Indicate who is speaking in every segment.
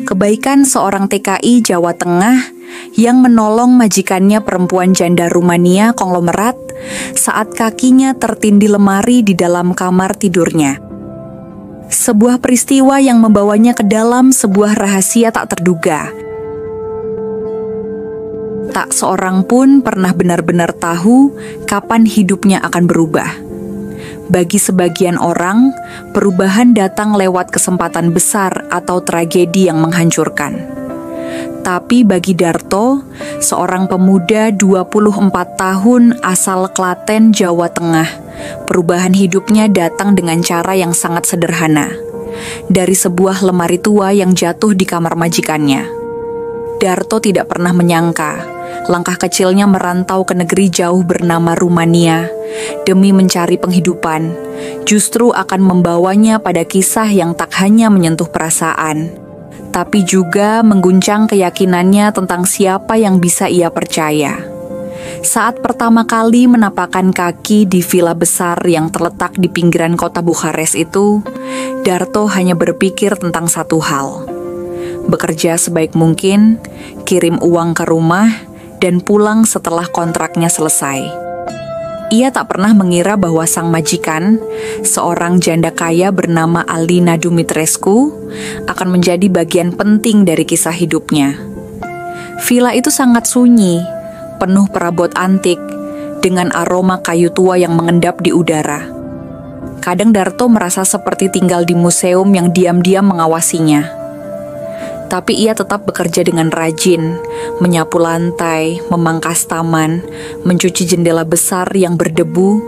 Speaker 1: Kebaikan seorang TKI Jawa Tengah yang menolong majikannya perempuan janda Rumania konglomerat saat kakinya tertindih lemari di dalam kamar tidurnya. Sebuah peristiwa yang membawanya ke dalam sebuah rahasia tak terduga. Tak seorang pun pernah benar-benar tahu kapan hidupnya akan berubah. Bagi sebagian orang, perubahan datang lewat kesempatan besar atau tragedi yang menghancurkan. Tapi bagi Darto, seorang pemuda 24 tahun asal Klaten, Jawa Tengah, perubahan hidupnya datang dengan cara yang sangat sederhana. Dari sebuah lemari tua yang jatuh di kamar majikannya. Darto tidak pernah menyangka langkah kecilnya merantau ke negeri jauh bernama Rumania demi mencari penghidupan, justru akan membawanya pada kisah yang tak hanya menyentuh perasaan, tapi juga mengguncang keyakinannya tentang siapa yang bisa ia percaya. Saat pertama kali menapakkan kaki di villa besar yang terletak di pinggiran kota Bukares itu, Darto hanya berpikir tentang satu hal: bekerja sebaik mungkin, kirim uang ke rumah, dan pulang setelah kontraknya selesai. Ia tak pernah mengira bahwa sang majikan, seorang janda kaya bernama Alina Dumitrescu, akan menjadi bagian penting dari kisah hidupnya. Villa itu sangat sunyi, penuh perabot antik, dengan aroma kayu tua yang mengendap di udara. Kadang Darto merasa seperti tinggal di museum yang diam-diam mengawasinya. Tapi ia tetap bekerja dengan rajin, menyapu lantai, memangkas taman, mencuci jendela besar yang berdebu,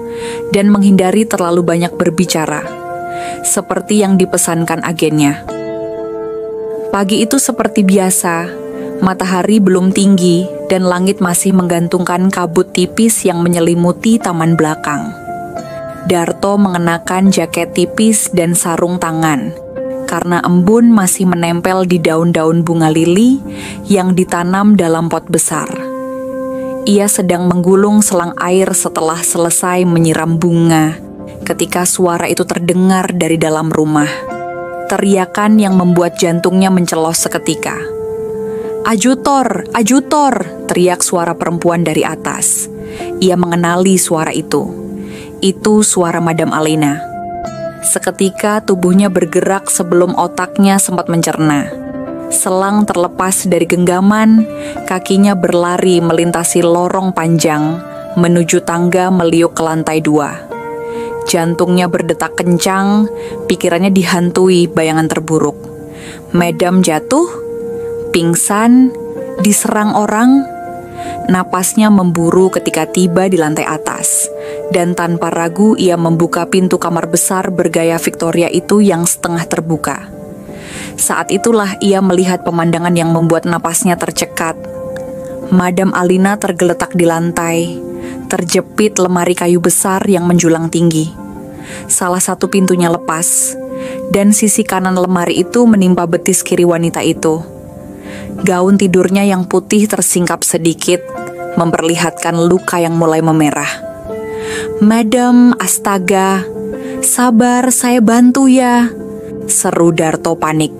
Speaker 1: dan menghindari terlalu banyak berbicara, seperti yang dipesankan agennya. Pagi itu seperti biasa, matahari belum tinggi, dan langit masih menggantungkan kabut tipis yang menyelimuti taman belakang. Darto mengenakan jaket tipis dan sarung tangan, karena embun masih menempel di daun-daun bunga lili yang ditanam dalam pot besar. Ia sedang menggulung selang air setelah selesai menyiram bunga, ketika suara itu terdengar dari dalam rumah. Teriakan yang membuat jantungnya mencelos seketika. "Ajutor, ajutor!" teriak suara perempuan dari atas. Ia mengenali suara itu. Itu suara Madam Alina. Seketika tubuhnya bergerak sebelum otaknya sempat mencerna. Selang terlepas dari genggaman, kakinya berlari melintasi lorong panjang, menuju tangga meliuk ke lantai 2. Jantungnya berdetak kencang, pikirannya dihantui bayangan terburuk. Madam jatuh, pingsan, diserang orang. Napasnya memburu ketika tiba di lantai atas, dan tanpa ragu ia membuka pintu kamar besar bergaya Victoria itu yang setengah terbuka. Saat itulah ia melihat pemandangan yang membuat napasnya tercekat. Madam Alina tergeletak di lantai, terjepit lemari kayu besar yang menjulang tinggi. Salah satu pintunya lepas, dan sisi kanan lemari itu menimpa betis kiri wanita itu. Gaun tidurnya yang putih tersingkap sedikit, memperlihatkan luka yang mulai memerah. "Madam, astaga, sabar, saya bantu ya," seru Darto panik.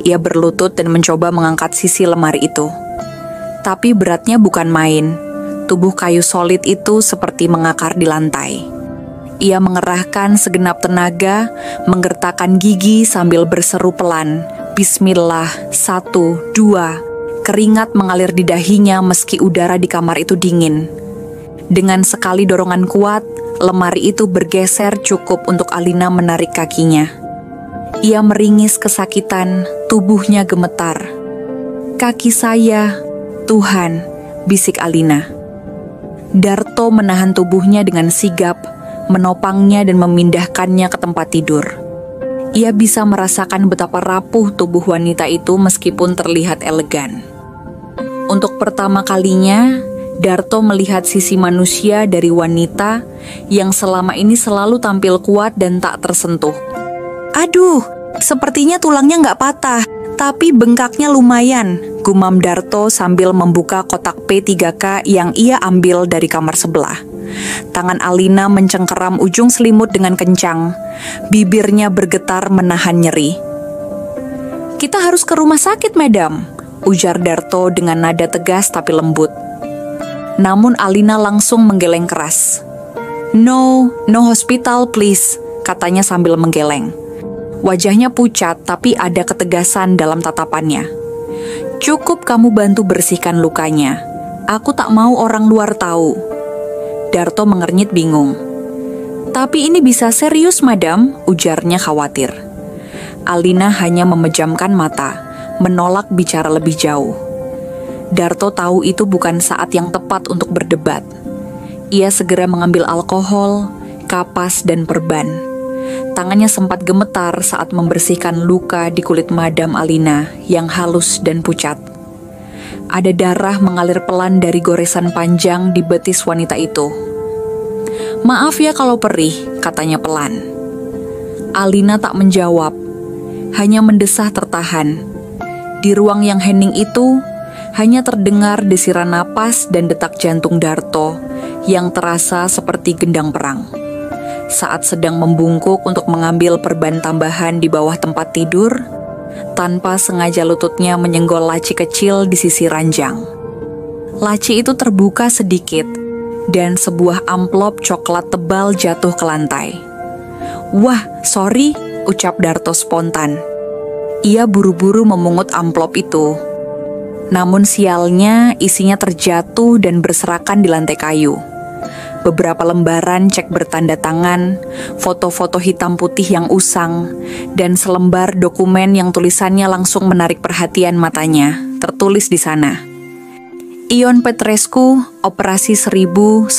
Speaker 1: Ia berlutut dan mencoba mengangkat sisi lemari itu. Tapi beratnya bukan main. Tubuh kayu solid itu seperti mengakar di lantai. Ia mengerahkan segenap tenaga, menggertakkan gigi sambil berseru pelan, "Bismillah, 1, 2. Keringat mengalir di dahinya meski udara di kamar itu dingin. Dengan sekali dorongan kuat, lemari itu bergeser cukup untuk Alina menarik kakinya. Ia meringis kesakitan, tubuhnya gemetar. "Kaki saya, Tuhan," bisik Alina. Darto menahan tubuhnya dengan sigap, menopangnya dan memindahkannya ke tempat tidur. Ia bisa merasakan betapa rapuh tubuh wanita itu meskipun terlihat elegan. Untuk pertama kalinya, Darto melihat sisi manusia dari wanita yang selama ini selalu tampil kuat dan tak tersentuh. "Aduh, sepertinya tulangnya nggak patah, tapi bengkaknya lumayan," gumam Darto sambil membuka kotak P3K yang ia ambil dari kamar sebelah. Tangan Alina mencengkeram ujung selimut dengan kencang. Bibirnya bergetar menahan nyeri. "Kita harus ke rumah sakit, madam," ujar Darto dengan nada tegas tapi lembut. Namun Alina langsung menggeleng keras. No hospital please," katanya sambil menggeleng. Wajahnya pucat tapi ada ketegasan dalam tatapannya. "Cukup kamu bantu bersihkan lukanya. Aku tak mau orang luar tahu." Darto mengernyit bingung. "Tapi ini bisa serius, madam," ujarnya khawatir. Alina hanya memejamkan mata, menolak bicara lebih jauh. Darto tahu itu bukan saat yang tepat untuk berdebat. Ia segera mengambil alkohol, kapas, dan perban. Tangannya sempat gemetar saat membersihkan luka di kulit Madam Alina yang halus dan pucat. Ada darah mengalir pelan dari goresan panjang di betis wanita itu. "Maaf ya kalau perih," katanya pelan. Alina tak menjawab, hanya mendesah tertahan. Di ruang yang hening itu, hanya terdengar desiran napas dan detak jantung Darto yang terasa seperti gendang perang. Saat sedang membungkuk untuk mengambil perban tambahan di bawah tempat tidur, tanpa sengaja lututnya menyenggol laci kecil di sisi ranjang. Laci itu terbuka sedikit, dan sebuah amplop coklat tebal jatuh ke lantai. "Wah, sorry," ucap Darto spontan. Ia buru-buru memungut amplop itu. Namun sialnya isinya terjatuh dan berserakan di lantai kayu. Beberapa lembaran cek bertanda tangan, foto-foto hitam putih yang usang, dan selembar dokumen yang tulisannya langsung menarik perhatian matanya, tertulis di sana. Ion Petrescu, Operasi 1989.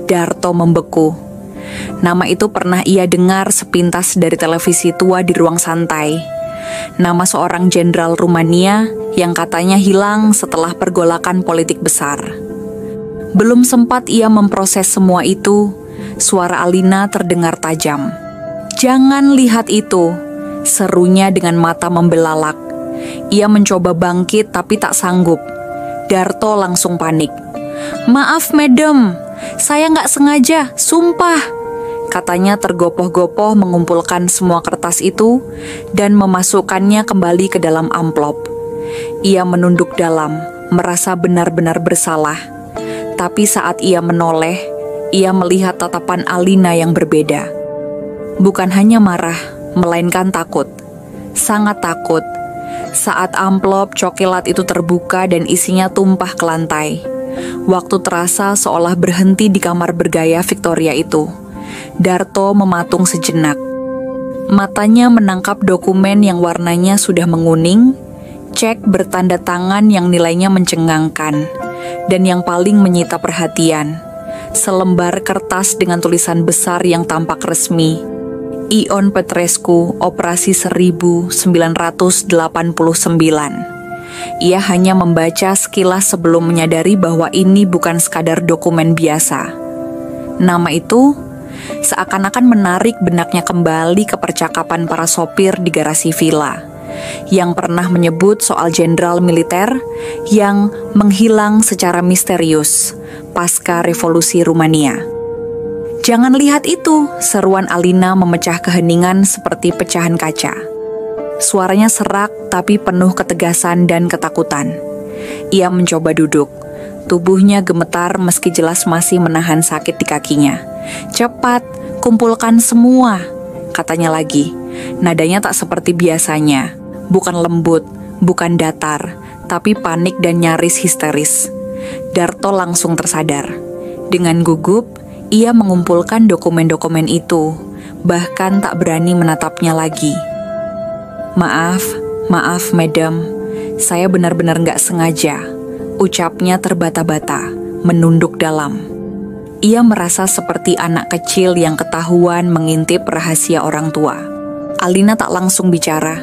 Speaker 1: Darto membeku. Nama itu pernah ia dengar sepintas dari televisi tua di ruang santai. Nama seorang jenderal Rumania yang katanya hilang setelah pergolakan politik besar. Belum sempat ia memproses semua itu, suara Alina terdengar tajam. "Jangan lihat itu," serunya dengan mata membelalak. Ia mencoba bangkit tapi tak sanggup. Darto langsung panik. "Maaf, madam, saya nggak sengaja, sumpah," katanya tergopoh-gopoh mengumpulkan semua kertas itu dan memasukkannya kembali ke dalam amplop. Ia menunduk dalam, merasa benar-benar bersalah. Tapi saat ia menoleh, ia melihat tatapan Alina yang berbeda. Bukan hanya marah, melainkan takut. Sangat takut. Saat amplop coklat itu terbuka dan isinya tumpah ke lantai. Waktu terasa seolah berhenti di kamar bergaya Victoria itu. Darto mematung sejenak. Matanya menangkap dokumen yang warnanya sudah menguning, cek bertanda tangan yang nilainya mencengangkan, dan yang paling menyita perhatian, selembar kertas dengan tulisan besar yang tampak resmi. Ion Petrescu, Operasi 1989. Ia hanya membaca sekilas sebelum menyadari bahwa ini bukan sekadar dokumen biasa. Nama itu seakan-akan menarik benaknya kembali ke percakapan para sopir di garasi villa, yang pernah menyebut soal jenderal militer yang menghilang secara misterius pasca revolusi Rumania. "Jangan lihat itu," seruan Alina memecah keheningan seperti pecahan kaca. Suaranya serak tapi penuh ketegasan dan ketakutan. Ia mencoba duduk. Tubuhnya gemetar meski jelas masih menahan sakit di kakinya. "Cepat, kumpulkan semua," katanya lagi. Nadanya tak seperti biasanya. Bukan lembut, bukan datar, tapi panik dan nyaris histeris. Darto langsung tersadar. Dengan gugup, ia mengumpulkan dokumen-dokumen itu, bahkan tak berani menatapnya lagi. Maaf, madam, saya benar-benar nggak sengaja," ucapnya terbata-bata, menunduk dalam. Ia merasa seperti anak kecil yang ketahuan mengintip rahasia orang tua. Alina tak langsung bicara.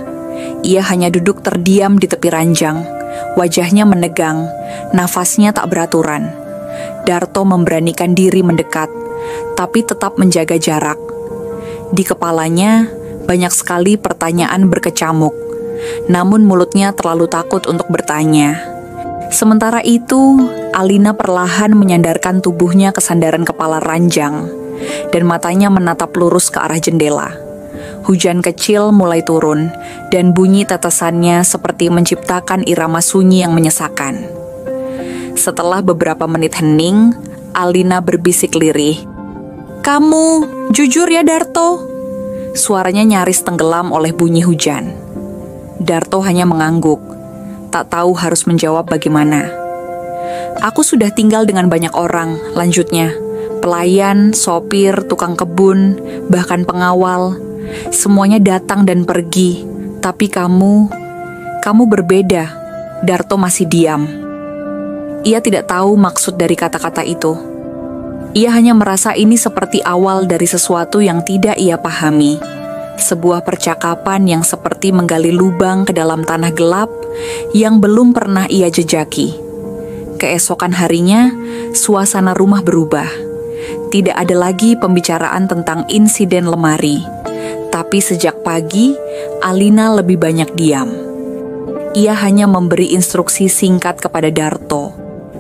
Speaker 1: Ia hanya duduk terdiam di tepi ranjang. Wajahnya menegang, nafasnya tak beraturan. Darto memberanikan diri mendekat, tapi tetap menjaga jarak. Di kepalanya, banyak sekali pertanyaan berkecamuk, namun mulutnya terlalu takut untuk bertanya. Sementara itu, Alina perlahan menyandarkan tubuhnya ke sandaran kepala ranjang, dan matanya menatap lurus ke arah jendela. Hujan kecil mulai turun, dan bunyi tetesannya seperti menciptakan irama sunyi yang menyesakan. Setelah beberapa menit hening, Alina berbisik lirih. "Kamu, jujur ya Darto?" Suaranya nyaris tenggelam oleh bunyi hujan. Darto hanya mengangguk, tak tahu harus menjawab bagaimana. "Aku sudah tinggal dengan banyak orang," lanjutnya. "Pelayan, sopir, tukang kebun, bahkan pengawal. Semuanya datang dan pergi, tapi kamu berbeda." Darto masih diam. Ia tidak tahu maksud dari kata-kata itu. Ia hanya merasa ini seperti awal dari sesuatu yang tidak ia pahami. Sebuah percakapan yang seperti menggali lubang ke dalam tanah gelap yang belum pernah ia jejaki. Keesokan harinya, suasana rumah berubah. Tidak ada lagi pembicaraan tentang insiden lemari. Tapi sejak pagi, Alina lebih banyak diam. Ia hanya memberi instruksi singkat kepada Darto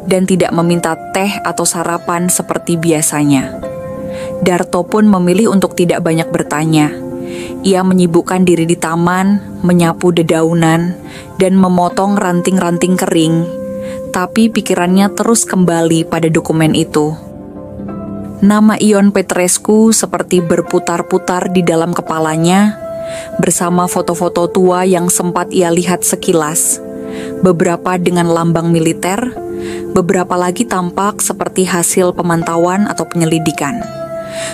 Speaker 1: dan tidak meminta teh atau sarapan seperti biasanya. Darto pun memilih untuk tidak banyak bertanya. Ia menyibukkan diri di taman, menyapu dedaunan, dan memotong ranting-ranting kering. Tapi pikirannya terus kembali pada dokumen itu. Nama Ion Petrescu seperti berputar-putar di dalam kepalanya, bersama foto-foto tua yang sempat ia lihat sekilas. Beberapa dengan lambang militer, beberapa lagi tampak seperti hasil pemantauan atau penyelidikan.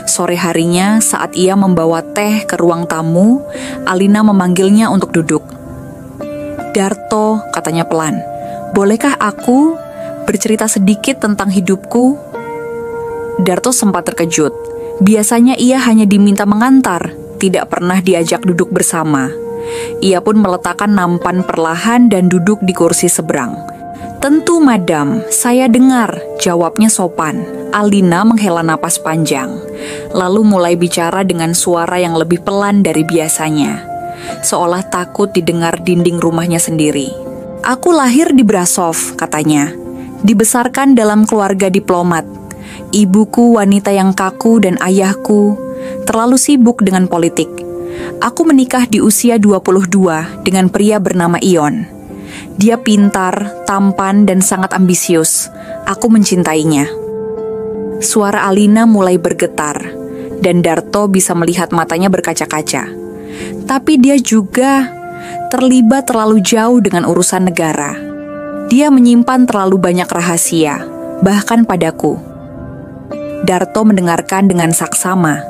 Speaker 1: Sore harinya, saat ia membawa teh ke ruang tamu, Alina memanggilnya untuk duduk. "Darto," katanya pelan, "bolehkah aku bercerita sedikit tentang hidupku?" Darto sempat terkejut. Biasanya ia hanya diminta mengantar, tidak pernah diajak duduk bersama. Ia pun meletakkan nampan perlahan dan duduk di kursi seberang. "Tentu, madam, saya dengar," jawabnya sopan. Alina menghela napas panjang, lalu mulai bicara dengan suara yang lebih pelan dari biasanya, seolah takut didengar dinding rumahnya sendiri. "Aku lahir di Brasov," katanya. "Dibesarkan dalam keluarga diplomat. Ibuku wanita yang kaku dan ayahku terlalu sibuk dengan politik. Aku menikah di usia 22 dengan pria bernama Ion. Dia pintar, tampan, dan sangat ambisius. Aku mencintainya." Suara Alina mulai bergetar, dan Darto bisa melihat matanya berkaca-kaca. Tapi dia juga terlibat terlalu jauh dengan urusan negara. Dia menyimpan terlalu banyak rahasia, bahkan padaku. Darto mendengarkan dengan saksama.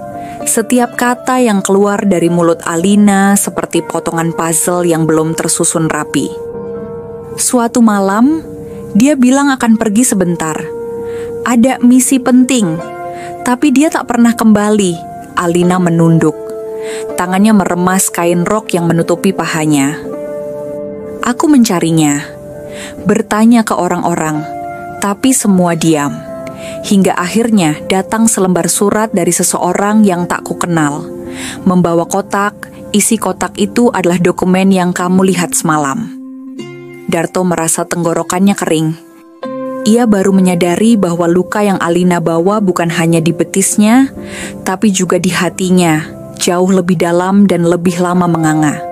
Speaker 1: Setiap kata yang keluar dari mulut Alina seperti potongan puzzle yang belum tersusun rapi. Suatu malam, dia bilang akan pergi sebentar. Ada misi penting, tapi dia tak pernah kembali. Alina menunduk. Tangannya meremas kain rok yang menutupi pahanya. Aku mencarinya, bertanya ke orang-orang, tapi semua diam. Hingga akhirnya datang selembar surat dari seseorang yang tak kukenal. Membawa kotak, isi kotak itu adalah dokumen yang kamu lihat semalam. Darto merasa tenggorokannya kering. Ia baru menyadari bahwa luka yang Alina bawa bukan hanya di betisnya, tapi juga di hatinya, jauh lebih dalam dan lebih lama menganga.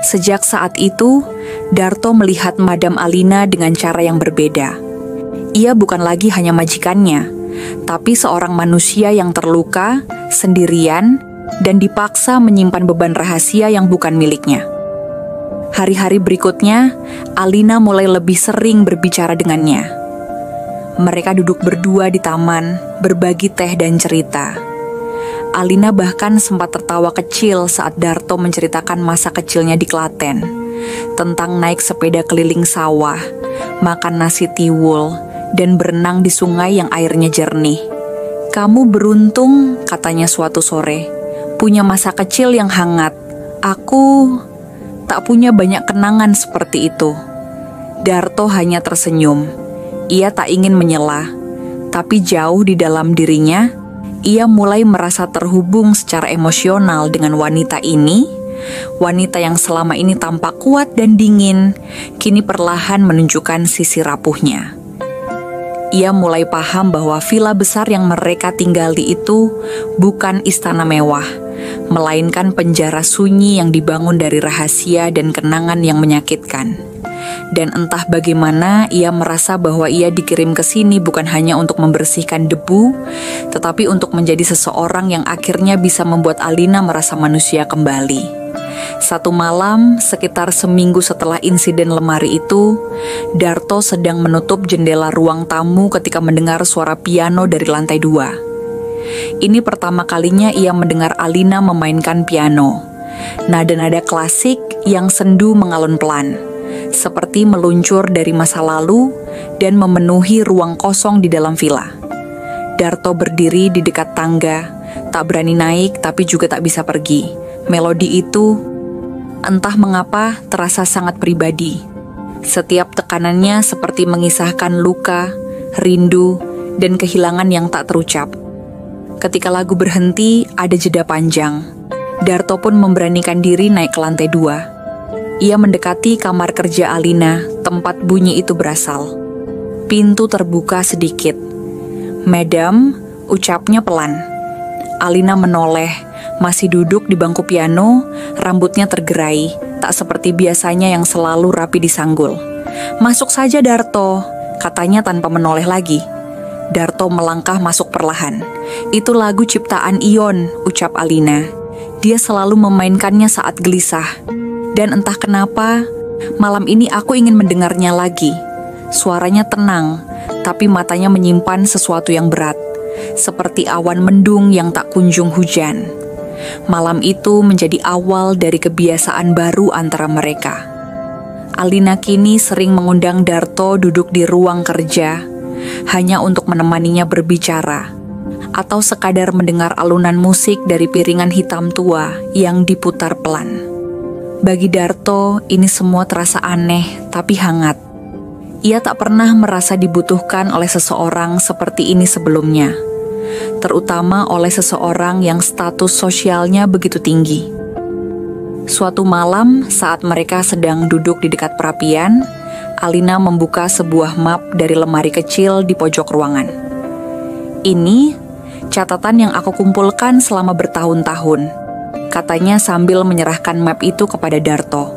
Speaker 1: Sejak saat itu, Darto melihat Madam Alina dengan cara yang berbeda. Ia bukan lagi hanya majikannya, tapi seorang manusia yang terluka, sendirian, dan dipaksa menyimpan beban rahasia yang bukan miliknya. Hari-hari berikutnya, Alina mulai lebih sering berbicara dengannya. Mereka duduk berdua di taman, berbagi teh dan cerita. Alina bahkan sempat tertawa kecil saat Darto menceritakan masa kecilnya di Klaten, tentang naik sepeda keliling sawah, makan nasi tiwul, dan berenang di sungai yang airnya jernih. "Kamu beruntung," katanya suatu sore, "punya masa kecil yang hangat. Aku tak punya banyak kenangan seperti itu." Darto hanya tersenyum. Ia tak ingin menyela, tapi jauh di dalam dirinya, ia mulai merasa terhubung secara emosional dengan wanita ini. Wanita yang selama ini tampak kuat dan dingin, kini perlahan menunjukkan sisi rapuhnya. Ia mulai paham bahwa villa besar yang mereka tinggali itu bukan istana mewah, melainkan penjara sunyi yang dibangun dari rahasia dan kenangan yang menyakitkan. Dan entah bagaimana ia merasa bahwa ia dikirim ke sini bukan hanya untuk membersihkan debu, tetapi untuk menjadi seseorang yang akhirnya bisa membuat Alina merasa manusia kembali. Satu malam, sekitar seminggu setelah insiden lemari itu, Darto sedang menutup jendela ruang tamu ketika mendengar suara piano dari lantai 2. Ini pertama kalinya ia mendengar Alina memainkan piano. Nada-nada klasik yang sendu mengalun pelan, seperti meluncur dari masa lalu dan memenuhi ruang kosong di dalam villa. Darto berdiri di dekat tangga, tak berani naik tapi juga tak bisa pergi. Melodi itu entah mengapa terasa sangat pribadi. Setiap tekanannya seperti mengisahkan luka, rindu, dan kehilangan yang tak terucap. Ketika lagu berhenti, ada jeda panjang. Darto pun memberanikan diri naik ke lantai 2. Ia mendekati kamar kerja Alina, tempat bunyi itu berasal. Pintu terbuka sedikit. "Madam," ucapnya pelan. Alina menoleh, masih duduk di bangku piano, rambutnya tergerai, tak seperti biasanya yang selalu rapi disanggul. "Masuk saja, Darto," katanya tanpa menoleh lagi. Darto melangkah masuk perlahan. "Itu lagu ciptaan Ion," ucap Alina. "Dia selalu memainkannya saat gelisah. Dan entah kenapa, malam ini aku ingin mendengarnya lagi." Suaranya tenang, tapi matanya menyimpan sesuatu yang berat, seperti awan mendung yang tak kunjung hujan. Malam itu menjadi awal dari kebiasaan baru antara mereka. Alina kini sering mengundang Darto duduk di ruang kerja, hanya untuk menemaninya berbicara, atau sekadar mendengar alunan musik dari piringan hitam tua yang diputar pelan. Bagi Darto, ini semua terasa aneh tapi hangat. Ia tak pernah merasa dibutuhkan oleh seseorang seperti ini sebelumnya, terutama oleh seseorang yang status sosialnya begitu tinggi. Suatu malam, saat mereka sedang duduk di dekat perapian, Alina membuka sebuah map dari lemari kecil di pojok ruangan. "Ini catatan yang aku kumpulkan selama bertahun-tahun," katanya sambil menyerahkan map itu kepada Darto.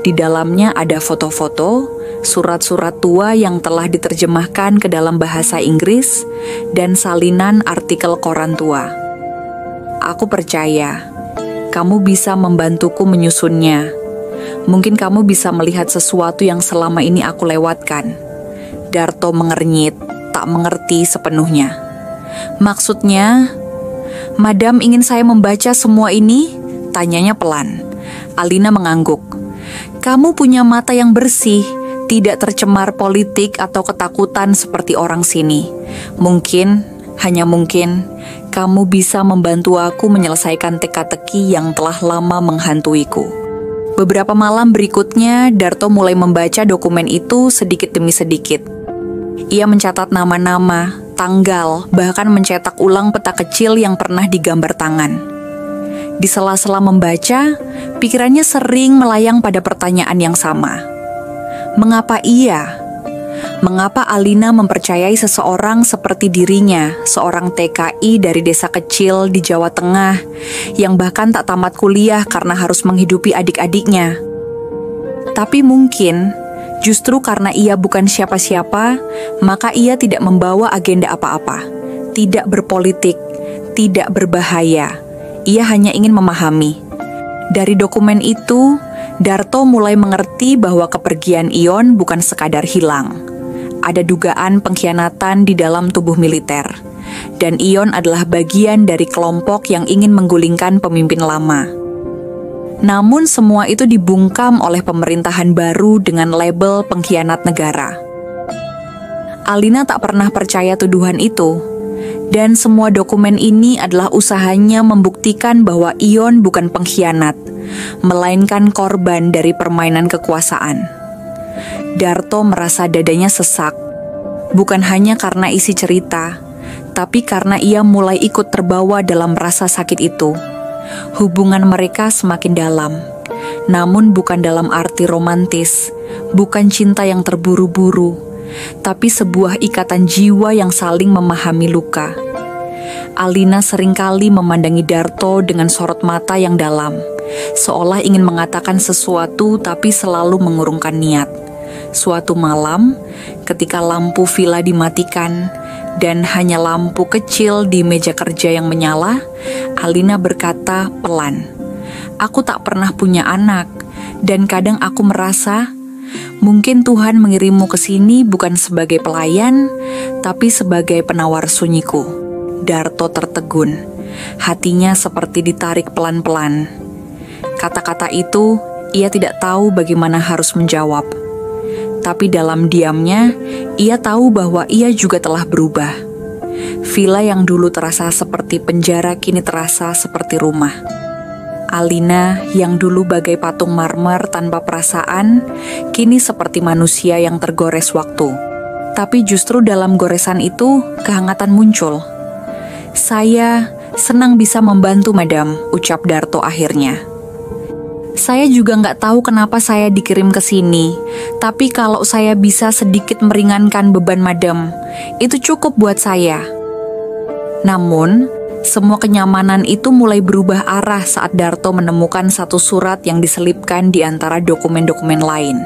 Speaker 1: Di dalamnya ada foto-foto, surat-surat tua yang telah diterjemahkan ke dalam bahasa Inggris, dan salinan artikel koran tua. "Aku percaya kamu bisa membantuku menyusunnya. Mungkin kamu bisa melihat sesuatu yang selama ini aku lewatkan." Darto mengernyit, tak mengerti sepenuhnya. "Maksudnya, Madam ingin saya membaca semua ini?" tanyanya pelan. Alina mengangguk. "Kamu punya mata yang bersih, tidak tercemar politik atau ketakutan seperti orang sini. Mungkin, hanya mungkin, kamu bisa membantu aku menyelesaikan teka-teki yang telah lama menghantuiku." Beberapa malam berikutnya, Darto mulai membaca dokumen itu sedikit demi sedikit. Ia mencatat nama-nama, tanggal, bahkan mencetak ulang peta kecil yang pernah digambar tangan. Di sela-sela membaca, pikirannya sering melayang pada pertanyaan yang sama. Mengapa ia? Mengapa Alina mempercayai seseorang seperti dirinya, seorang TKI dari desa kecil di Jawa Tengah, yang bahkan tak tamat kuliah karena harus menghidupi adik-adiknya? Tapi mungkin, justru karena ia bukan siapa-siapa, maka ia tidak membawa agenda apa-apa, tidak berpolitik, tidak berbahaya. Ia hanya ingin memahami. Dari dokumen itu, Darto mulai mengerti bahwa kepergian Ion bukan sekadar hilang. Ada dugaan pengkhianatan di dalam tubuh militer, dan Ion adalah bagian dari kelompok yang ingin menggulingkan pemimpin lama. Namun semua itu dibungkam oleh pemerintahan baru dengan label pengkhianat negara. Alina tak pernah percaya tuduhan itu, dan semua dokumen ini adalah usahanya membuktikan bahwa Ion bukan pengkhianat, melainkan korban dari permainan kekuasaan. Darto merasa dadanya sesak, bukan hanya karena isi cerita, tapi karena ia mulai ikut terbawa dalam rasa sakit itu. Hubungan mereka semakin dalam, namun bukan dalam arti romantis, bukan cinta yang terburu-buru, tapi sebuah ikatan jiwa yang saling memahami luka. Alina seringkali memandangi Darto dengan sorot mata yang dalam, seolah ingin mengatakan sesuatu tapi selalu mengurungkan niat. Suatu malam, ketika lampu villa dimatikan dan hanya lampu kecil di meja kerja yang menyala, Alina berkata pelan, "Aku tak pernah punya anak, dan kadang aku merasa mungkin Tuhan mengirimmu ke sini bukan sebagai pelayan, tapi sebagai penawar sunyiku." Darto tertegun, hatinya seperti ditarik pelan-pelan. Kata-kata itu, ia tidak tahu bagaimana harus menjawab. Tapi dalam diamnya, ia tahu bahwa ia juga telah berubah. Villa yang dulu terasa seperti penjara kini terasa seperti rumah. Alina yang dulu bagai patung marmer tanpa perasaan, kini seperti manusia yang tergores waktu. Tapi justru dalam goresan itu, kehangatan muncul. "Saya senang bisa membantu, Madam," ucap Darto akhirnya. "Saya juga nggak tahu kenapa saya dikirim ke sini, tapi kalau saya bisa sedikit meringankan beban Madam, itu cukup buat saya." Namun, semua kenyamanan itu mulai berubah arah saat Darto menemukan satu surat yang diselipkan di antara dokumen-dokumen lain.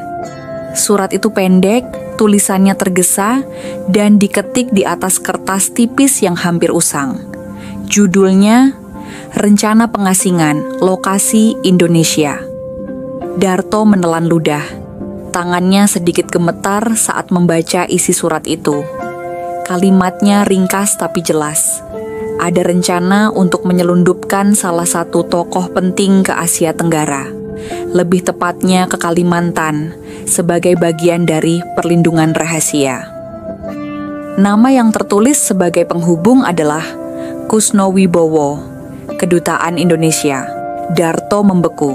Speaker 1: Surat itu pendek, tulisannya tergesa, dan diketik di atas kertas tipis yang hampir usang. Judulnya, Rencana Pengasingan, Lokasi Indonesia. Darto menelan ludah. Tangannya sedikit gemetar saat membaca isi surat itu. Kalimatnya ringkas tapi jelas. Ada rencana untuk menyelundupkan salah satu tokoh penting ke Asia Tenggara, lebih tepatnya ke Kalimantan, sebagai bagian dari perlindungan rahasia. Nama yang tertulis sebagai penghubung adalah Kusno Wibowo, Kedutaan Indonesia. Darto membeku.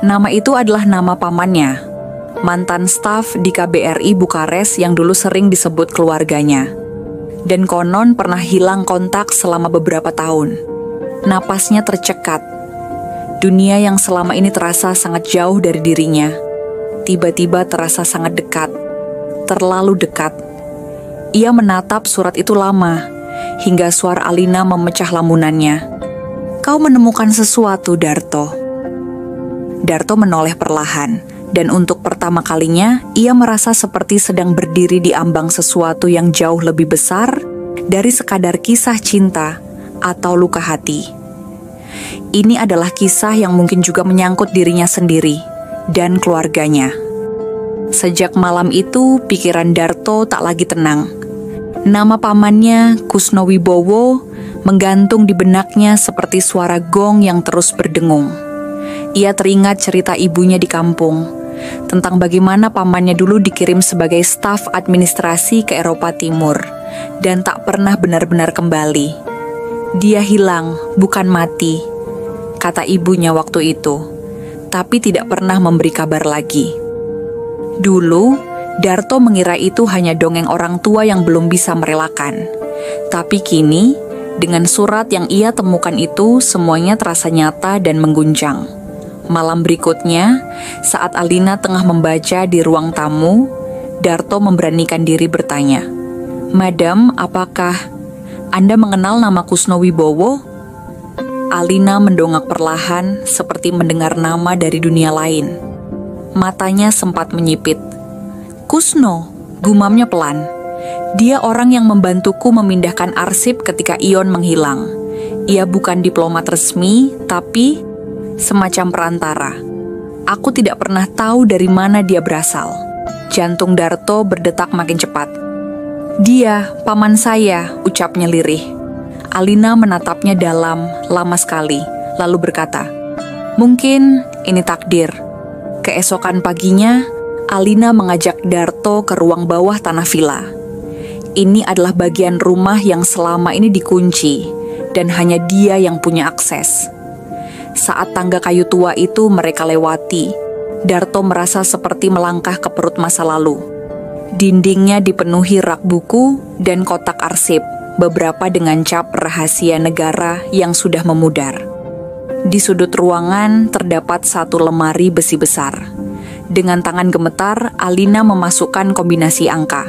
Speaker 1: Nama itu adalah nama pamannya, mantan staf di KBRI Bukares yang dulu sering disebut keluarganya. Dan konon pernah hilang kontak selama beberapa tahun. Napasnya tercekat. Dunia yang selama ini terasa sangat jauh dari dirinya, tiba-tiba terasa sangat dekat, terlalu dekat. Ia menatap surat itu lama, hingga suara Alina memecah lamunannya. "Kau menemukan sesuatu, Darto." Darto menoleh perlahan, dan untuk pertama kalinya, ia merasa seperti sedang berdiri di ambang sesuatu yang jauh lebih besar dari sekadar kisah cinta atau luka hati. Ini adalah kisah yang mungkin juga menyangkut dirinya sendiri dan keluarganya. Sejak malam itu, pikiran Darto tak lagi tenang. Nama pamannya, Kusno Wibowo, menggantung di benaknya seperti suara gong yang terus berdengung. Ia teringat cerita ibunya di kampung, tentang bagaimana pamannya dulu dikirim sebagai staf administrasi ke Eropa Timur, dan tak pernah benar-benar kembali. "Dia hilang, bukan mati," kata ibunya waktu itu, tapi tidak pernah memberi kabar lagi. Dulu, Darto mengira itu hanya dongeng orang tua yang belum bisa merelakan. Tapi kini, dengan surat yang ia temukan itu, semuanya terasa nyata dan mengguncang. Malam berikutnya, saat Alina tengah membaca di ruang tamu, Darto memberanikan diri bertanya, "Madam, apakah Anda mengenal nama Kusno Wibowo?" Alina mendongak perlahan seperti mendengar nama dari dunia lain. Matanya sempat menyipit. "Kusno," gumamnya pelan. "Dia orang yang membantuku memindahkan arsip ketika Ion menghilang. Ia bukan diplomat resmi, tapi semacam perantara. Aku tidak pernah tahu dari mana dia berasal." Jantung Darto berdetak makin cepat. "Dia, paman saya," ucapnya lirih. Alina menatapnya dalam, lama sekali, lalu berkata, "Mungkin ini takdir." Keesokan paginya, Alina mengajak Darto ke ruang bawah tanah villa. Ini adalah bagian rumah yang selama ini dikunci, dan hanya dia yang punya akses. Saat tangga kayu tua itu mereka lewati, Darto merasa seperti melangkah ke perut masa lalu. Dindingnya dipenuhi rak buku dan kotak arsip, beberapa dengan cap rahasia negara yang sudah memudar. Di sudut ruangan terdapat satu lemari besi besar. Dengan tangan gemetar, Alina memasukkan kombinasi angka.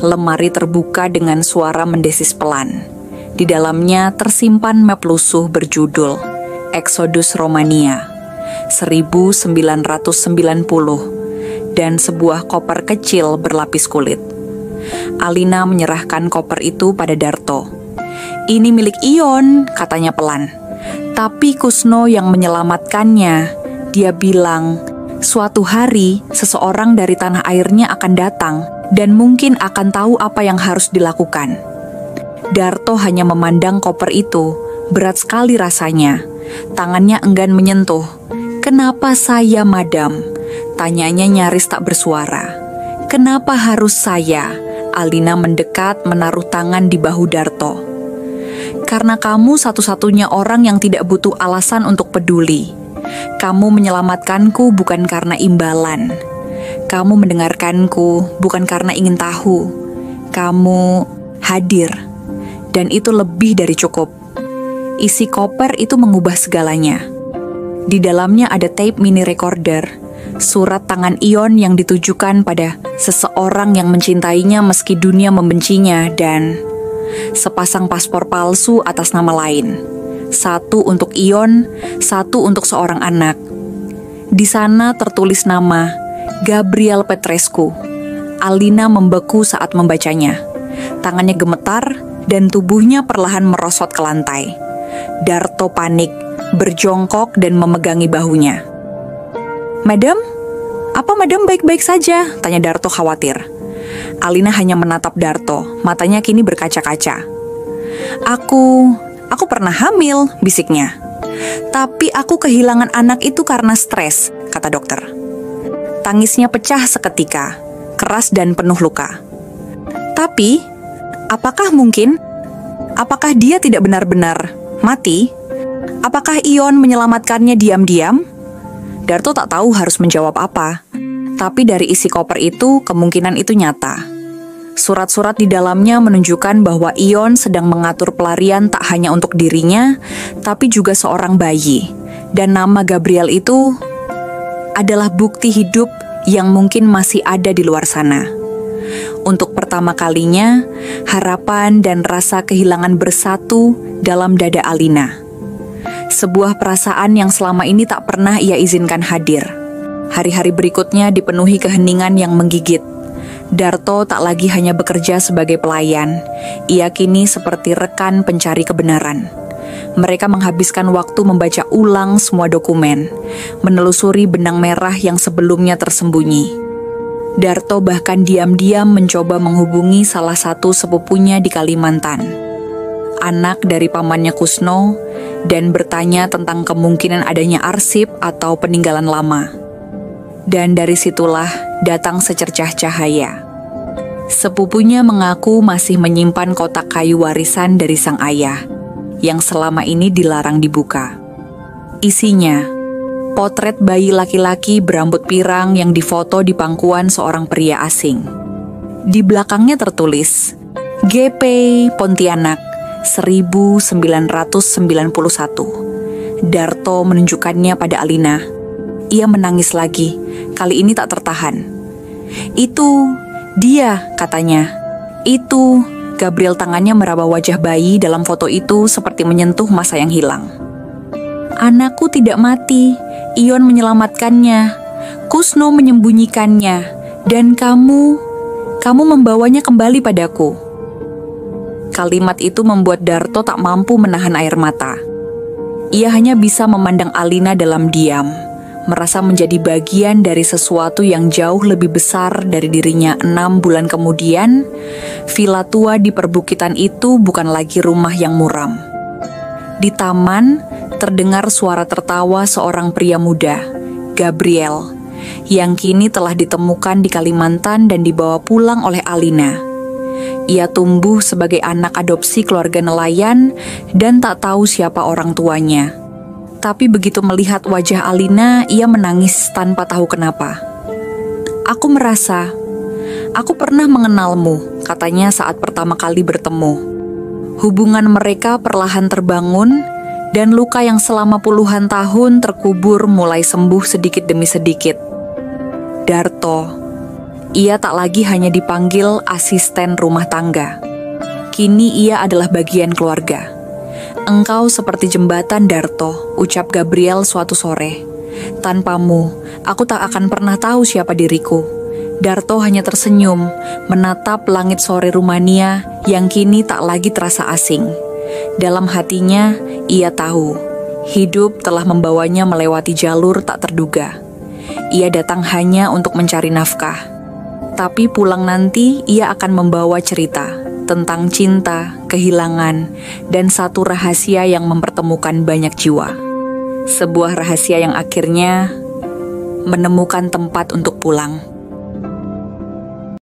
Speaker 1: Lemari terbuka dengan suara mendesis pelan. Di dalamnya tersimpan map lusuh berjudul Exodus Romania 1990 dan sebuah koper kecil berlapis kulit. Alina menyerahkan koper itu pada Darto. "Ini milik Ion," katanya pelan. Tapi Kusno yang menyelamatkannya. Dia bilang, suatu hari seseorang dari tanah airnya akan datang dan mungkin akan tahu apa yang harus dilakukan. Darto hanya memandang koper itu, berat sekali rasanya. Tangannya enggan menyentuh. "Kenapa saya, madam?" Tanyanya nyaris tak bersuara. "Kenapa harus saya?" Alina mendekat menaruh tangan di bahu Darto. "Karena kamu satu-satunya orang yang tidak butuh alasan untuk peduli. Kamu menyelamatkanku bukan karena imbalan. Kamu mendengarkanku bukan karena ingin tahu. Kamu hadir. Dan itu lebih dari cukup." Isi koper itu mengubah segalanya. Di dalamnya ada tape mini recorder, surat tangan Ion yang ditujukan pada seseorang yang mencintainya meski dunia membencinya, dan sepasang paspor palsu atas nama lain. Satu untuk Ion, satu untuk seorang anak. Di sana tertulis nama Gabriel Petrescu. Alina membeku saat membacanya. Tangannya gemetar dan tubuhnya perlahan merosot ke lantai. Darto panik, berjongkok dan memegangi bahunya. "Madam, apa madam baik-baik saja?" tanya Darto khawatir. Alina hanya menatap Darto, matanya kini berkaca-kaca. Aku pernah hamil," bisiknya. "Tapi aku kehilangan anak itu karena stres," kata dokter. Tangisnya pecah seketika, keras dan penuh luka. "Tapi, apakah mungkin? Apakah dia tidak benar-benar mati? Apakah Ion menyelamatkannya diam-diam?" Darto tak tahu harus menjawab apa. Tapi dari isi koper itu, kemungkinan itu nyata. Surat-surat di dalamnya menunjukkan bahwa Ion sedang mengatur pelarian tak hanya untuk dirinya, tapi juga seorang bayi. Dan nama Gabriel itu adalah bukti hidup yang mungkin masih ada di luar sana. Untuk pertama kalinya, harapan dan rasa kehilangan bersatu dalam dada Alina. Sebuah perasaan yang selama ini tak pernah ia izinkan hadir. Hari-hari berikutnya dipenuhi keheningan yang menggigit. Darto tak lagi hanya bekerja sebagai pelayan. Ia kini seperti rekan pencari kebenaran. Mereka menghabiskan waktu membaca ulang semua dokumen, menelusuri benang merah yang sebelumnya tersembunyi. Darto bahkan diam-diam mencoba menghubungi salah satu sepupunya di Kalimantan, anak dari pamannya Kusno, dan bertanya tentang kemungkinan adanya arsip atau peninggalan lama. Dan dari situlah datang secercah cahaya. Sepupunya mengaku masih menyimpan kotak kayu warisan dari sang ayah, yang selama ini dilarang dibuka. Isinya, potret bayi laki-laki berambut pirang yang difoto di pangkuan seorang pria asing. Di belakangnya tertulis, GP Pontianak 1991. Darto menunjukkannya pada Alina. Ia menangis lagi, kali ini tak tertahan. "Itu dia," katanya. "Itu." Gabriel tangannya meraba wajah bayi dalam foto itu seperti menyentuh masa yang hilang. "Anakku tidak mati. Ion menyelamatkannya. Kusno menyembunyikannya. Dan kamu membawanya kembali padaku." Kalimat itu membuat Darto tak mampu menahan air mata. Ia hanya bisa memandang Alina dalam diam, merasa menjadi bagian dari sesuatu yang jauh lebih besar dari dirinya. 6 bulan kemudian, villa tua di perbukitan itu bukan lagi rumah yang muram. Di taman, terdengar suara tertawa seorang pria muda, Gabriel, yang kini telah ditemukan di Kalimantan dan dibawa pulang oleh Alina. Ia tumbuh sebagai anak adopsi keluarga nelayan dan tak tahu siapa orang tuanya. Tapi begitu melihat wajah Alina, ia menangis tanpa tahu kenapa. "Aku merasa, aku pernah mengenalmu," katanya saat pertama kali bertemu. Hubungan mereka perlahan terbangun, dan luka yang selama puluhan tahun terkubur mulai sembuh sedikit demi sedikit. Darto, ia tak lagi hanya dipanggil asisten rumah tangga. Kini ia adalah bagian keluarga. Engkau seperti jembatan, Darto, ucap Gabriel suatu sore. Tanpamu, aku tak akan pernah tahu siapa diriku. Darto hanya tersenyum, menatap langit sore Rumania yang kini tak lagi terasa asing. Dalam hatinya, ia tahu, hidup telah membawanya melewati jalur tak terduga. Ia datang hanya untuk mencari nafkah. Tapi pulang nanti ia akan membawa cerita tentang cinta, kehilangan, dan satu rahasia yang mempertemukan banyak jiwa. Sebuah rahasia yang akhirnya menemukan tempat untuk pulang.